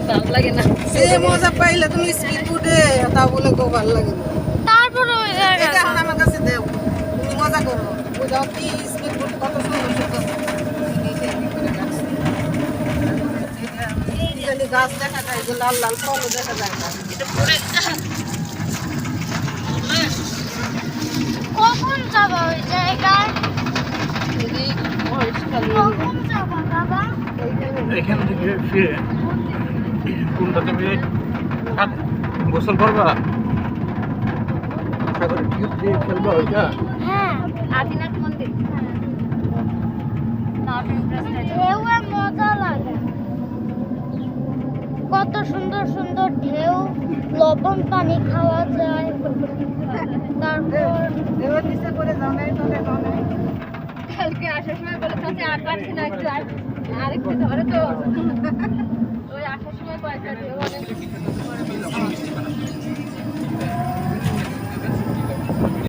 ভালো লাগে না। সে মজা পাইলে তুমি স্পিড বোটে তা বলে খুব ভালো লাগে না। তারপরে ওই জায়গা এটা এখন আমার কাছে দেও, তুমি মজা করো। বুঝাও কি স্পিড বোট কত সুন্দর সুন্দর গাছ দেখা যায়, যে লাল লাল ফলও দেখা যায় না। কখন যাবা ওই জায়গায়? কখন যাবা বাবা? এখান থেকে ফিরে কোনটাতে ফিরে গোসল করবা, সাগরে টিকিট দিয়ে খেলবা ওইটা। হ্যাঁ, আদিনাথ মন্দির। ঢেউয়ে মজা লাগে। কত সুন্দর সুন্দর ঢেউ, লবণ পানি খাওয়া যায়। তারপর এবার নিচে করে যাও নাই, তবে যাও নাই। কালকে আসার সময় বলে চাচি আর পারছি না, একটু আরেকটু ধরে তো ওই আসার সময় কয়েকটা ঢেউ অনেক